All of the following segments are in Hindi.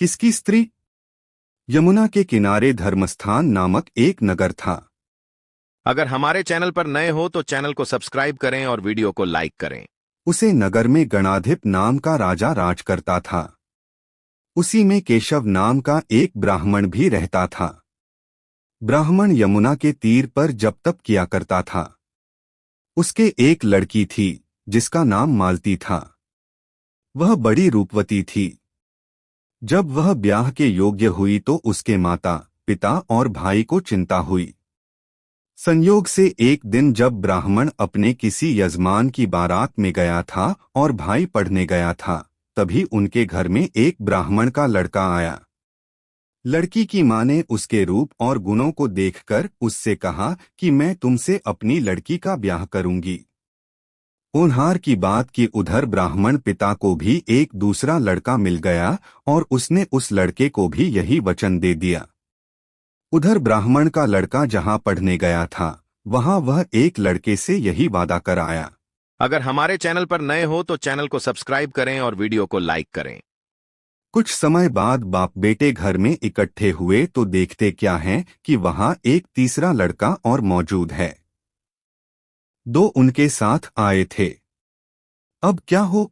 किसकी स्त्री? यमुना के किनारे धर्मस्थान नामक एक नगर था। अगर हमारे चैनल पर नए हो तो चैनल को सब्सक्राइब करें और वीडियो को लाइक करें। उसे नगर में गणाधिप नाम का राजा राज करता था। उसी में केशव नाम का एक ब्राह्मण भी रहता था। ब्राह्मण यमुना के तीर पर जप तप किया करता था। उसके एक लड़की थी जिसका नाम मालती था। वह बड़ी रूपवती थी। जब वह ब्याह के योग्य हुई तो उसके माता पिता और भाई को चिंता हुई। संयोग से एक दिन जब ब्राह्मण अपने किसी यजमान की बारात में गया था और भाई पढ़ने गया था, तभी उनके घर में एक ब्राह्मण का लड़का आया। लड़की की मां ने उसके रूप और गुणों को देखकर उससे कहा कि मैं तुमसे अपनी लड़की का ब्याह करूंगी। होनहार की बात कि उधर ब्राह्मण पिता को भी एक दूसरा लड़का मिल गया और उसने उस लड़के को भी यही वचन दे दिया। उधर ब्राह्मण का लड़का जहां पढ़ने गया था वहां वह एक लड़के से यही वादा कर आया। अगर हमारे चैनल पर नए हो तो चैनल को सब्सक्राइब करें और वीडियो को लाइक करें। कुछ समय बाद बाप बेटे घर में इकट्ठे हुए तो देखते क्या है कि वहां एक तीसरा लड़का और मौजूद है। दो उनके साथ आए थे। अब क्या हो?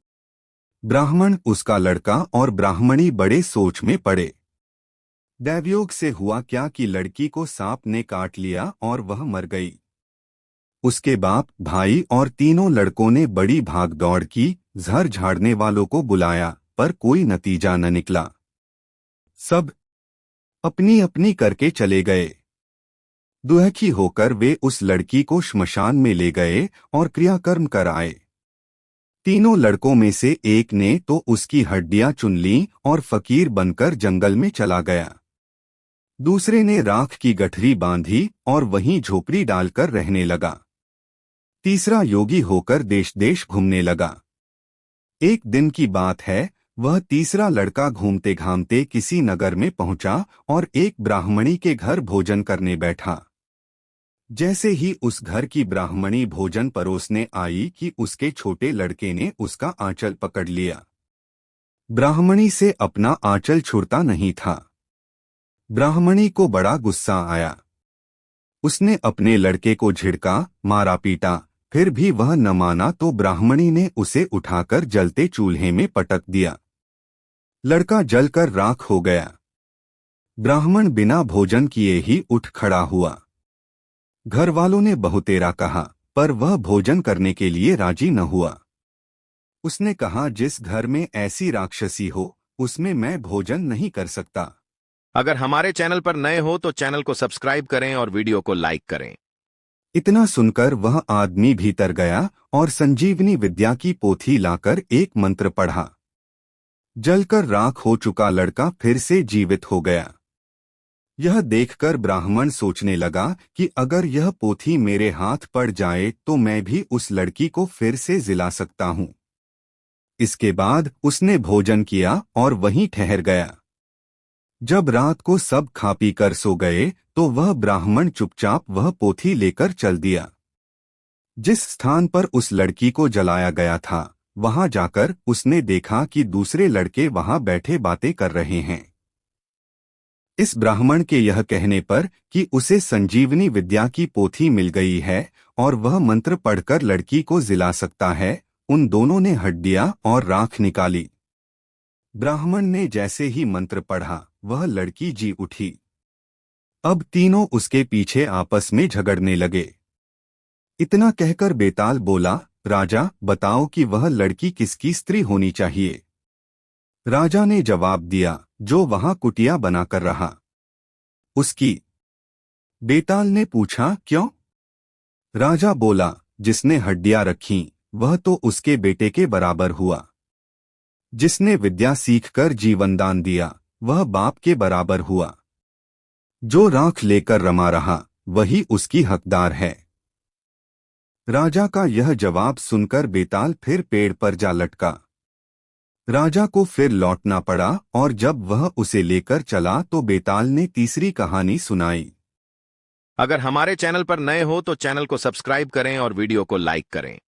ब्राह्मण, उसका लड़का और ब्राह्मणी बड़े सोच में पड़े। दैवयोग से हुआ क्या कि लड़की को सांप ने काट लिया और वह मर गई। उसके बाप, भाई और तीनों लड़कों ने बड़ी भागदौड़ की, जहर झाड़ने वालों को बुलाया, पर कोई नतीजा न निकला। सब अपनी अपनी करके चले गए। दुखी होकर वे उस लड़की को श्मशान में ले गए और क्रियाकर्म कर आए। तीनों लड़कों में से एक ने तो उसकी हड्डियां चुन लीं और फकीर बनकर जंगल में चला गया। दूसरे ने राख की गठरी बांधी और वहीं झोपड़ी डालकर रहने लगा। तीसरा योगी होकर देश देश घूमने लगा। एक दिन की बात है, वह तीसरा लड़का घूमते घामते किसी नगर में पहुंचा और एक ब्राह्मणी के घर भोजन करने बैठा। जैसे ही उस घर की ब्राह्मणी भोजन परोसने आई कि उसके छोटे लड़के ने उसका आंचल पकड़ लिया। ब्राह्मणी से अपना आंचल छुड़ता नहीं था। ब्राह्मणी को बड़ा गुस्सा आया। उसने अपने लड़के को झिड़का, मारा पीटा, फिर भी वह न माना तो ब्राह्मणी ने उसे उठाकर जलते चूल्हे में पटक दिया। लड़का जलकर राख हो गया। ब्राह्मण बिना भोजन किए ही उठ खड़ा हुआ। घर वालों ने बहुतेरा कहा, पर वह भोजन करने के लिए राजी न हुआ। उसने कहा, जिस घर में ऐसी राक्षसी हो उसमें मैं भोजन नहीं कर सकता। अगर हमारे चैनल पर नए हो तो चैनल को सब्सक्राइब करें और वीडियो को लाइक करें। इतना सुनकर वह आदमी भीतर गया और संजीवनी विद्या की पोथी लाकर एक मंत्र पढ़ा। जलकर राख हो चुका लड़का फिर से जीवित हो गया। यह देखकर ब्राह्मण सोचने लगा कि अगर यह पोथी मेरे हाथ पड़ जाए तो मैं भी उस लड़की को फिर से जिला सकता हूं। इसके बाद उसने भोजन किया और वहीं ठहर गया। जब रात को सब खा पी कर सो गए तो वह ब्राह्मण चुपचाप वह पोथी लेकर चल दिया। जिस स्थान पर उस लड़की को जलाया गया था वहां जाकर उसने देखा कि दूसरे लड़के वहां बैठे बातें कर रहे हैं। इस ब्राह्मण के यह कहने पर कि उसे संजीवनी विद्या की पोथी मिल गई है और वह मंत्र पढ़कर लड़की को जिला सकता है, उन दोनों ने हड्डियां और राख निकाली। ब्राह्मण ने जैसे ही मंत्र पढ़ा वह लड़की जी उठी। अब तीनों उसके पीछे आपस में झगड़ने लगे। इतना कहकर बेताल बोला, राजा बताओ कि वह लड़की किसकी स्त्री होनी चाहिए। राजा ने जवाब दिया, जो वहां कुटिया बनाकर रहा उसकी। बेताल ने पूछा, क्यों? राजा बोला, जिसने हड्डियां रखीं वह तो उसके बेटे के बराबर हुआ। जिसने विद्या सीखकर जीवनदान दिया वह बाप के बराबर हुआ। जो राख लेकर रमा रहा वही उसकी हकदार है। राजा का यह जवाब सुनकर बेताल फिर पेड़ पर जा लटका। राजा को फिर लौटना पड़ा और जब वह उसे लेकर चला तो बेताल ने तीसरी कहानी सुनाई। अगर हमारे चैनल पर नए हो तो चैनल को सब्सक्राइब करें और वीडियो को लाइक करें।